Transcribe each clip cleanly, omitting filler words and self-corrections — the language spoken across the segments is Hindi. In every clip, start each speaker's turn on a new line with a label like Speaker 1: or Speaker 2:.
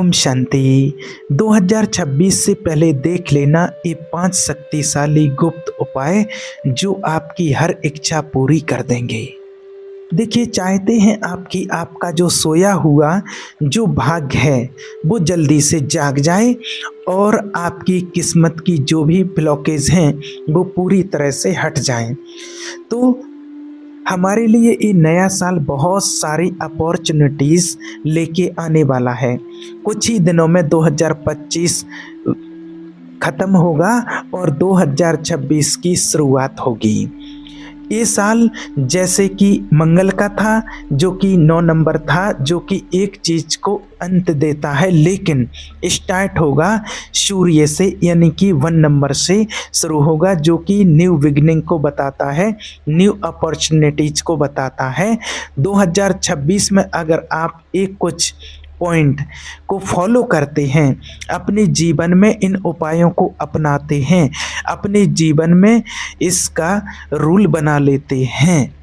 Speaker 1: ओम शांति। 2026 से पहले देख लेना ये 5 शक्तिशाली गुप्त उपाय जो आपकी हर इच्छा पूरी कर देंगे। देखिए, चाहते हैं आपकी आपका जो सोया हुआ जो भाग्य है वो जल्दी से जाग जाए और आपकी किस्मत की जो भी ब्लॉकेज हैं वो पूरी तरह से हट जाएं। तो हमारे लिए ये नया साल बहुत सारी अपॉर्चुनिटीज़ लेके आने वाला है। कुछ ही दिनों में 2025 ख़त्म होगा और 2026 की शुरुआत होगी। ये साल जैसे कि मंगल का था, जो कि 9 नंबर था, जो कि एक चीज़ को अंत देता है, लेकिन स्टार्ट होगा सूर्य से, यानी कि 1 नंबर से शुरू होगा, जो कि न्यू बिगिनिंग को बताता है, न्यू अपॉर्चुनिटीज़ को बताता है। 2026 में अगर आप एक कुछ पॉइंट को फॉलो करते हैं, अपने जीवन में इन उपायों को अपनाते हैं, अपने जीवन में इसका रूल बना लेते हैं,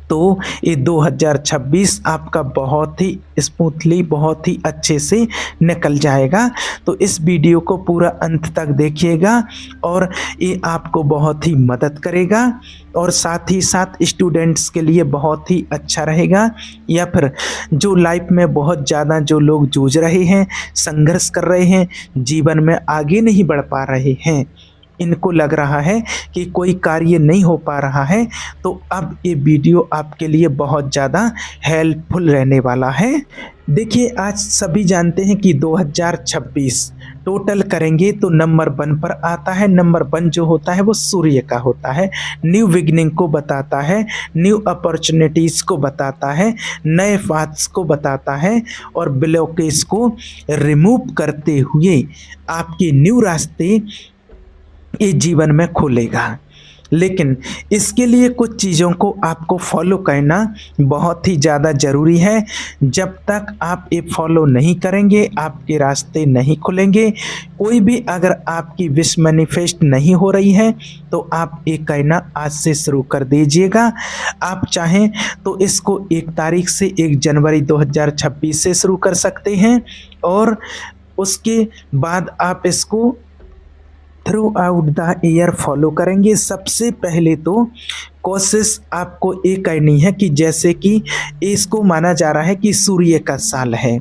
Speaker 1: तो ये 2026 आपका बहुत ही स्मूथली, बहुत ही अच्छे से निकल जाएगा। तो इस वीडियो को पूरा अंत तक देखिएगा और ये आपको बहुत ही मदद करेगा और साथ ही साथ स्टूडेंट्स के लिए बहुत ही अच्छा रहेगा, या फिर जो लाइफ में बहुत ज़्यादा जो लोग जूझ रहे हैं, संघर्ष कर रहे हैं, जीवन में आगे नहीं बढ़ पा रहे हैं, इनको लग रहा है कि कोई कार्य नहीं हो पा रहा है, तो अब ये वीडियो आपके लिए बहुत ज़्यादा हेल्पफुल रहने वाला है। देखिए, आज सभी जानते हैं कि 2026 टोटल करेंगे तो नंबर 1 पर आता है। नंबर 1 जो होता है वो सूर्य का होता है, न्यू बिगिनिंग को बताता है, न्यू अपॉर्चुनिटीज़ को बताता है, नए पाथ्स को बताता है और ब्लॉकेज को रिमूव करते हुए आपके न्यू रास्ते ये जीवन में खोलेगा। लेकिन इसके लिए कुछ चीज़ों को आपको फॉलो करना बहुत ही ज़्यादा ज़रूरी है। जब तक आप ये फॉलो नहीं करेंगे, आपके रास्ते नहीं खुलेंगे। कोई भी अगर आपकी विश मैनिफेस्ट नहीं हो रही है तो आप ये करना आज से शुरू कर दीजिएगा। आप चाहें तो इसको 1 तारीख से 1 जनवरी 2026 से शुरू कर सकते हैं और उसके बाद आप इसको through out the year follow करेंगे। सबसे पहले तो कोशिश आपको ये करनी है कि जैसे कि इसको माना जा रहा है कि सूर्य का साल है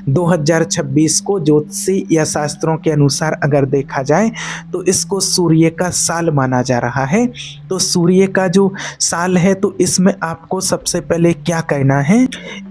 Speaker 1: 2026 को, ज्योतिषी या शास्त्रों के अनुसार अगर देखा जाए तो इसको सूर्य का साल माना जा रहा है। तो सूर्य का जो साल है तो इसमें आपको सबसे पहले क्या करना है,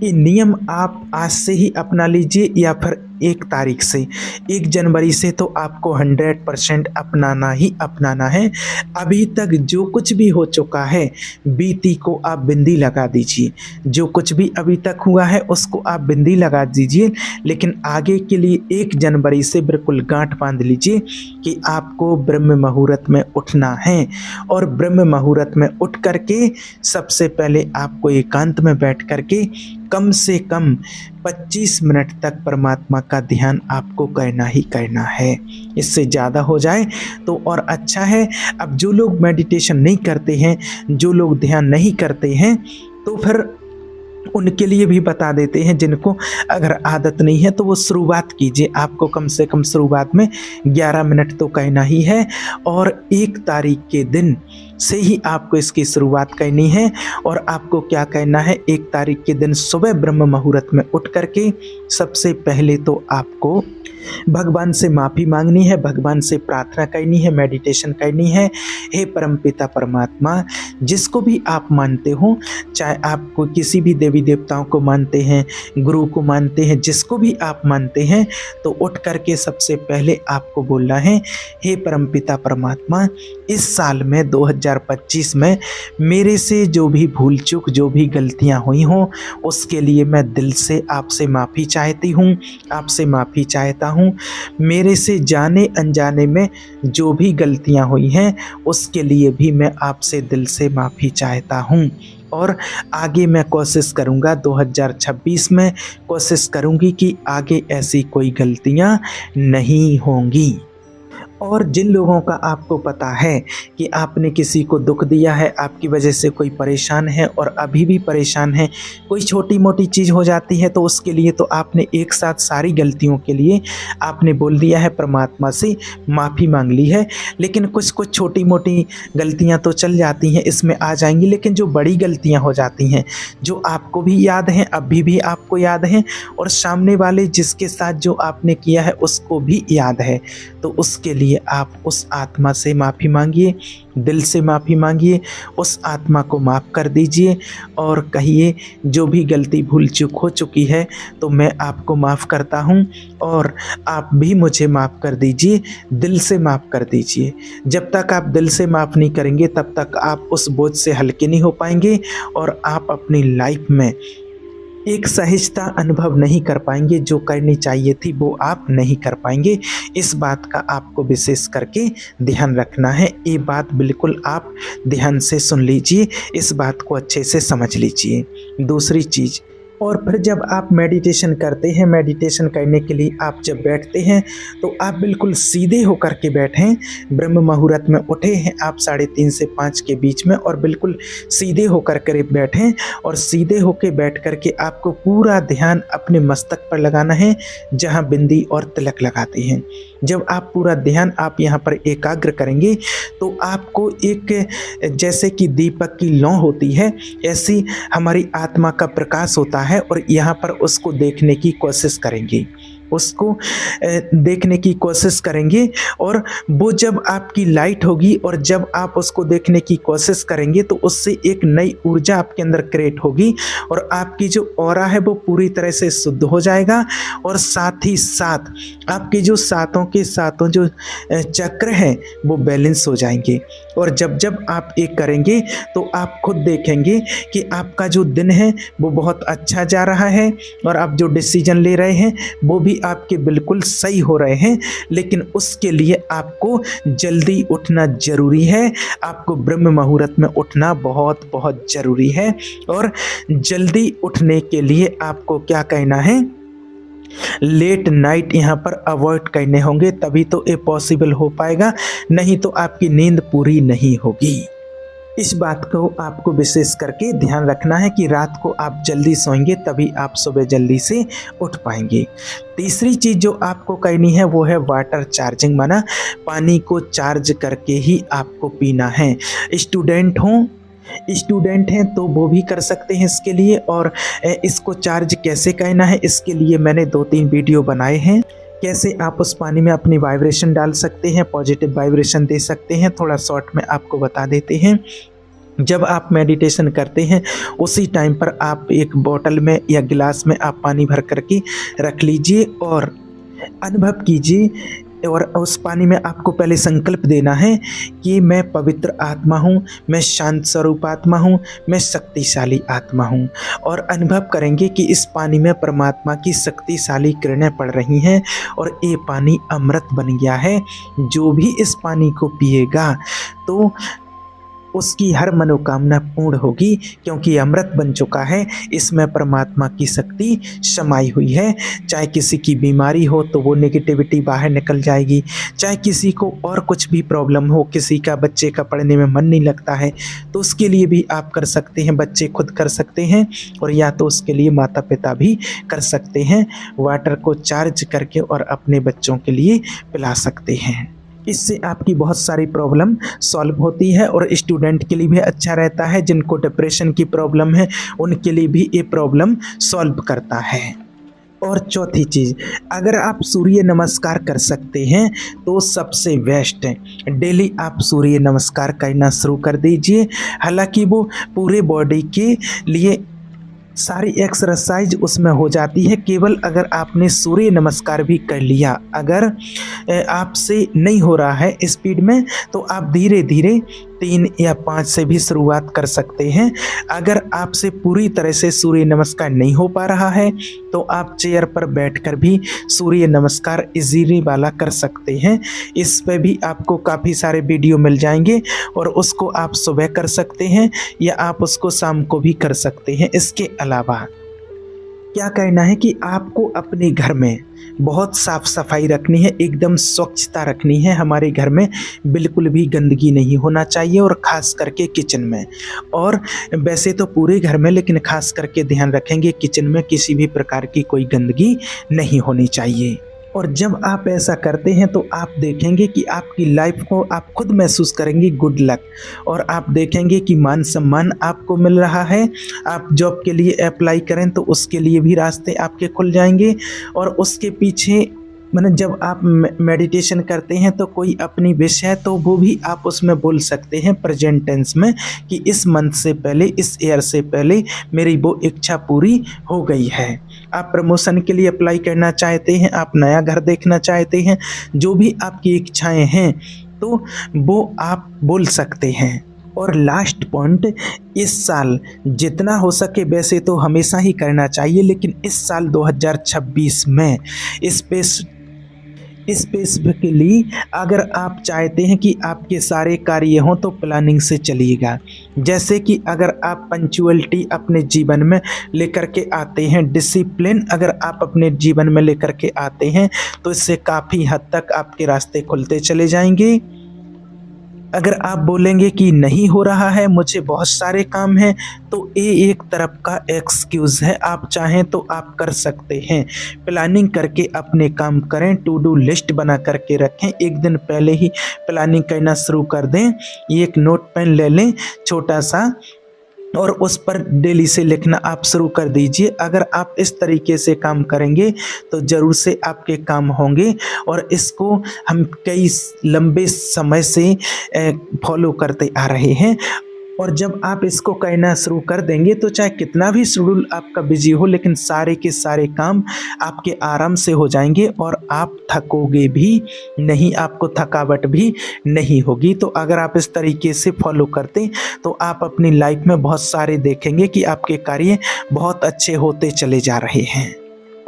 Speaker 1: ये नियम आप आज से ही अपना लीजिए या फिर 1 तारीख से, 1 जनवरी से तो आपको 100% अपनाना ही अपनाना है। अभी तक जो कुछ भी हो चुका है बीती को आप बिंदी लगा दीजिए, जो कुछ भी अभी तक हुआ है उसको आप बिंदी लगा दीजिए, लेकिन आगे के लिए 1 जनवरी से बिल्कुल गांठ बांध लीजिए कि आपको ब्रह्म मुहूर्त में उठना है। और ब्रह्म मुहूर्त में उठ करके सबसे पहले आपको एकांत में बैठ करके कम से कम 25 मिनट तक परमात्मा का ध्यान आपको करना ही करना है। इससे ज़्यादा हो जाए तो और अच्छा है। अब जो लोग मेडिटेशन नहीं करते हैं, जो लोग ध्यान नहीं करते हैं, तो फिर उनके लिए भी बता देते हैं, जिनको अगर आदत नहीं है तो वो शुरुआत कीजिए। आपको कम से कम शुरुआत में 11 मिनट तो करना ही है और 1 तारीख के दिन से ही आपको इसकी शुरुआत करनी है। और आपको क्या करना है, 1 तारीख के दिन सुबह ब्रह्म मुहूर्त में उठ करके सबसे पहले तो आपको भगवान से माफ़ी मांगनी है, भगवान से प्रार्थना करनी है, मेडिटेशन करनी है। हे परमपिता परमात्मा, जिसको भी आप मानते हो, चाहे आपको किसी भी देवी देवताओं को मानते हैं, गुरु को मानते हैं, जिसको भी आप मानते हैं, तो उठ करके सबसे पहले आपको बोलना है, हे परमपिता परमात्मा, इस साल में 2025 में मेरे से जो भी भूल चूक, जो भी गलतियां हुई हों, उसके लिए मैं दिल से आपसे माफ़ी चाहती हूँ, आपसे माफ़ी चाहता हूँ। मेरे से जाने अनजाने में जो भी गलतियां हुई हैं उसके लिए भी मैं आपसे दिल से माफ़ी चाहता हूँ। और आगे मैं कोशिश करूँगा, 2026 में कोशिश करूँगी कि आगे ऐसी कोई गलतियाँ नहीं होंगी। और जिन लोगों का आपको पता है कि आपने किसी को दुख दिया है, आपकी वजह से कोई परेशान है और अभी भी परेशान है, कोई छोटी मोटी चीज़ हो जाती है तो उसके लिए तो आपने एक साथ सारी गलतियों के लिए आपने बोल दिया है, परमात्मा से माफ़ी मांग ली है। लेकिन कुछ कुछ छोटी मोटी गलतियां तो चल जाती हैं, इसमें आ जाएंगी। लेकिन जो बड़ी गलतियां हो जाती हैं, जो आपको भी याद हैं, अभी भी आपको याद हैं और सामने वाले जिसके साथ जो आपने किया है उसको भी याद है, तो उसके लिए आप उस आत्मा से माफ़ी मांगिए, दिल से माफ़ी मांगिए, उस आत्मा को माफ़ कर दीजिए और कहिए जो भी गलती भूल चूक हो चुकी है तो मैं आपको माफ़ करता हूँ और आप भी मुझे माफ़ कर दीजिए, दिल से माफ़ कर दीजिए। जब तक आप दिल से माफ़ नहीं करेंगे तब तक आप उस बोझ से हल्के नहीं हो पाएंगे और आप अपनी लाइफ में एक सहजता अनुभव नहीं कर पाएंगे। जो करनी चाहिए थी वो आप नहीं कर पाएंगे। इस बात का आपको विशेष करके ध्यान रखना है। ये बात बिल्कुल आप ध्यान से सुन लीजिए, इस बात को अच्छे से समझ लीजिए। दूसरी चीज़, और फिर जब आप मेडिटेशन करते हैं, मेडिटेशन करने के लिए आप जब बैठते हैं तो आप बिल्कुल सीधे होकर के बैठें। ब्रह्म मुहूर्त में उठे हैं आप 3:30 से 5 के बीच में और बिल्कुल सीधे होकर के बैठें और सीधे होकर बैठ कर के आपको पूरा ध्यान अपने मस्तक पर लगाना है जहां बिंदी और तिलक लगाते हैं। जब आप पूरा ध्यान आप यहाँ पर एकाग्र करेंगे तो आपको एक, जैसे कि दीपक की लौ होती है, ऐसी हमारी आत्मा का प्रकाश होता है और यहाँ पर उसको देखने की कोशिश करेंगे, उसको देखने की कोशिश करेंगे और वो जब आपकी लाइट होगी और जब आप उसको देखने की कोशिश करेंगे तो उससे एक नई ऊर्जा आपके अंदर क्रिएट होगी और आपकी जो ऑरा है वो पूरी तरह से शुद्ध हो जाएगा और साथ ही साथ आपके जो सातों के सातों जो चक्र हैं वो बैलेंस हो जाएंगे। और जब जब आप एक करेंगे तो आप खुद देखेंगे कि आपका जो दिन है वो बहुत अच्छा जा रहा है और आप जो डिसीजन ले रहे हैं वो भी आपके बिल्कुल सही हो रहे हैं। लेकिन उसके लिए आपको जल्दी उठना ज़रूरी है, आपको ब्रह्म मुहूर्त में उठना बहुत बहुत ज़रूरी है। और जल्दी उठने के लिए आपको क्या कहना है, लेट नाइट यहाँ पर अवॉइड करने होंगे, तभी तो ये पॉसिबल हो पाएगा, नहीं तो आपकी नींद पूरी नहीं होगी। इस बात को आपको विशेष करके ध्यान रखना है कि रात को आप जल्दी सोएंगे तभी आप सुबह जल्दी से उठ पाएंगे। तीसरी चीज़ जो आपको करनी है वो है वाटर चार्जिंग, माना पानी को चार्ज करके ही आपको पीना है। स्टूडेंट हैं तो वो भी कर सकते हैं इसके लिए। और इसको चार्ज कैसे करना है इसके लिए मैंने 2-3 वीडियो बनाए हैं। कैसे आप उस पानी में अपनी वाइब्रेशन डाल सकते हैं, पॉजिटिव वाइब्रेशन दे सकते हैं, थोड़ा शॉर्ट में आपको बता देते हैं। जब आप मेडिटेशन करते हैं उसी टाइम पर आप एक बोतल में या गिलास में आप पानी भर करके रख लीजिए और अनुभव कीजिए। और उस पानी में आपको पहले संकल्प देना है कि मैं पवित्र आत्मा हूँ, मैं शांत स्वरूप आत्मा हूँ, मैं शक्तिशाली आत्मा हूँ। और अनुभव करेंगे कि इस पानी में परमात्मा की शक्तिशाली किरणें पड़ रही हैं और ये पानी अमृत बन गया है। जो भी इस पानी को पिएगा तो उसकी हर मनोकामना पूर्ण होगी, क्योंकि अमृत बन चुका है, इसमें परमात्मा की शक्ति समाई हुई है। चाहे किसी की बीमारी हो तो वो नेगेटिविटी बाहर निकल जाएगी, चाहे किसी को और कुछ भी प्रॉब्लम हो, किसी का बच्चे का पढ़ने में मन नहीं लगता है तो उसके लिए भी आप कर सकते हैं, बच्चे खुद कर सकते हैं और या तो उसके लिए माता पिता भी कर सकते हैं। वाटर को चार्ज करके और अपने बच्चों के लिए पिला सकते हैं। इससे आपकी बहुत सारी प्रॉब्लम सॉल्व होती है और स्टूडेंट के लिए भी अच्छा रहता है। जिनको डिप्रेशन की प्रॉब्लम है उनके लिए भी ये प्रॉब्लम सॉल्व करता है। और चौथी चीज़, अगर आप सूर्य नमस्कार कर सकते हैं तो सबसे बेस्ट है, डेली आप सूर्य नमस्कार करना शुरू कर दीजिए। हालांकि वो पूरे बॉडी के लिए सारी एक्सरसाइज उसमें हो जाती है। केवल अगर आपने सूर्य नमस्कार भी कर लिया, अगर आपसे नहीं हो रहा है स्पीड में तो आप धीरे धीरे 3 या 5 से भी शुरुआत कर सकते हैं। अगर आपसे पूरी तरह से सूर्य नमस्कार नहीं हो पा रहा है तो आप चेयर पर बैठकर भी सूर्य नमस्कार इजीली वाला कर सकते हैं। इस पे भी आपको काफ़ी सारे वीडियो मिल जाएंगे और उसको आप सुबह कर सकते हैं या आप उसको शाम को भी कर सकते हैं। इसके अलावा क्या करना है कि आपको अपने घर में बहुत साफ सफाई रखनी है, एकदम स्वच्छता रखनी है। हमारे घर में बिल्कुल भी गंदगी नहीं होना चाहिए और ख़ास करके किचन में। और वैसे तो पूरे घर में, लेकिन ख़ास करके ध्यान रखेंगे किचन में किसी भी प्रकार की कोई गंदगी नहीं होनी चाहिए। और जब आप ऐसा करते हैं तो आप देखेंगे कि आपकी लाइफ को आप खुद महसूस करेंगे गुड लक, और आप देखेंगे कि मान सम्मान आपको मिल रहा है। आप जॉब के लिए अप्लाई करें तो उसके लिए भी रास्ते आपके खुल जाएंगे। और उसके पीछे मतलब जब आप मेडिटेशन करते हैं तो कोई अपनी विश है तो वो भी आप उसमें बोल सकते हैं प्रेजेंट टेंस में कि इस मंथ से पहले, इस ईयर से पहले मेरी वो इच्छा पूरी हो गई है। आप प्रमोशन के लिए अप्लाई करना चाहते हैं, आप नया घर देखना चाहते हैं, जो भी आपकी इच्छाएं हैं तो वो आप बोल सकते हैं। और लास्ट पॉइंट, इस साल जितना हो सके, वैसे तो हमेशा ही करना चाहिए, लेकिन इस साल 2026 में स्पेसिफिकली अगर आप चाहते हैं कि आपके सारे कार्य हों तो प्लानिंग से चलिएगा। जैसे कि अगर आप पंक्चुअलिटी अपने जीवन में लेकर के आते हैं, डिसिप्लिन अगर आप अपने जीवन में लेकर के आते हैं तो इससे काफ़ी हद तक आपके रास्ते खुलते चले जाएंगे। अगर आप बोलेंगे कि नहीं हो रहा है, मुझे बहुत सारे काम हैं, तो ये एक तरफ का एक्सक्यूज़ है। आप चाहें तो आप कर सकते हैं। प्लानिंग करके अपने काम करें, टू डू लिस्ट बना करके रखें, एक दिन पहले ही प्लानिंग करना शुरू कर दें। एक नोट पेन ले लें छोटा सा और उस पर डेली से लिखना आप शुरू कर दीजिए। अगर आप इस तरीके से काम करेंगे तो ज़रूर से आपके काम होंगे। और इसको हम कई लंबे समय से फॉलो करते आ रहे हैं। और जब आप इसको करना शुरू कर देंगे तो चाहे कितना भी शेड्यूल आपका बिजी हो, लेकिन सारे के सारे काम आपके आराम से हो जाएंगे और आप थकोगे भी नहीं, आपको थकावट भी नहीं होगी। तो अगर आप इस तरीके से फॉलो करते तो आप अपनी लाइफ में बहुत सारे देखेंगे कि आपके कार्य बहुत अच्छे होते चले जा रहे हैं।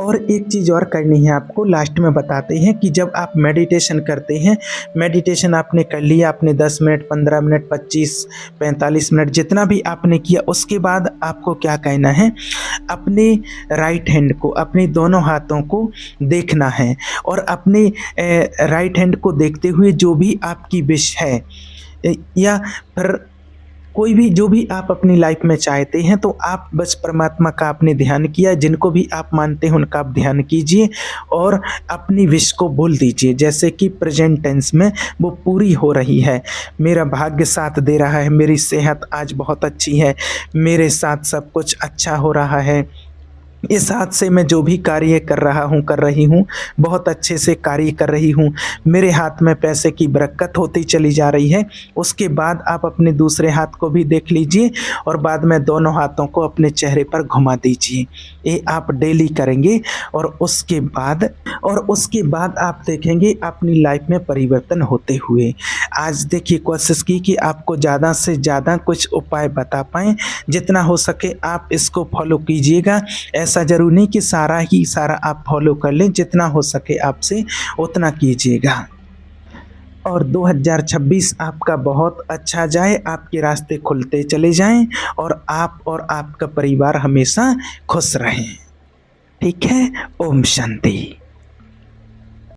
Speaker 1: और एक चीज़ और करनी है आपको, लास्ट में बताते हैं कि जब आप मेडिटेशन करते हैं, मेडिटेशन आपने कर लिया, आपने 10 मिनट, 15 मिनट, 25, 45 मिनट जितना भी आपने किया, उसके बाद आपको क्या कहना है, अपने राइट हैंड को, अपने दोनों हाथों को देखना है। और अपने राइट हैंड को देखते हुए जो भी आपकी विश है या फिर कोई भी जो भी आप अपनी लाइफ में चाहते हैं, तो आप बस परमात्मा का आपने ध्यान किया, जिनको भी आप मानते हैं उनका आप ध्यान कीजिए और अपनी विश को बोल दीजिए। जैसे कि प्रेजेंट टेंस में वो पूरी हो रही है। मेरा भाग्य साथ दे रहा है, मेरी सेहत आज बहुत अच्छी है, मेरे साथ सब कुछ अच्छा हो रहा है, इस हाथ से मैं जो भी कार्य कर रहा हूँ, कर रही हूँ, बहुत अच्छे से कार्य कर रही हूँ, मेरे हाथ में पैसे की बरकत होती चली जा रही है। उसके बाद आप अपने दूसरे हाथ को भी देख लीजिए और बाद में दोनों हाथों को अपने चेहरे पर घुमा दीजिए। ये आप डेली करेंगे और उसके बाद आप देखेंगे अपनी लाइफ में परिवर्तन होते हुए। आज देखिए, कोशिश की कि आपको ज़्यादा से ज़्यादा कुछ उपाय बता पाएँ, जितना हो सके आप इसको फॉलो कीजिएगा। ऐसा ज़रूरी नहीं कि सारा ही सारा आप फॉलो कर लें, जितना हो सके आपसे उतना कीजिएगा। और 2026 आपका बहुत अच्छा जाए, आपके रास्ते खुलते चले जाएं और आप और आपका परिवार हमेशा खुश रहें। ठीक है, ओम शांति।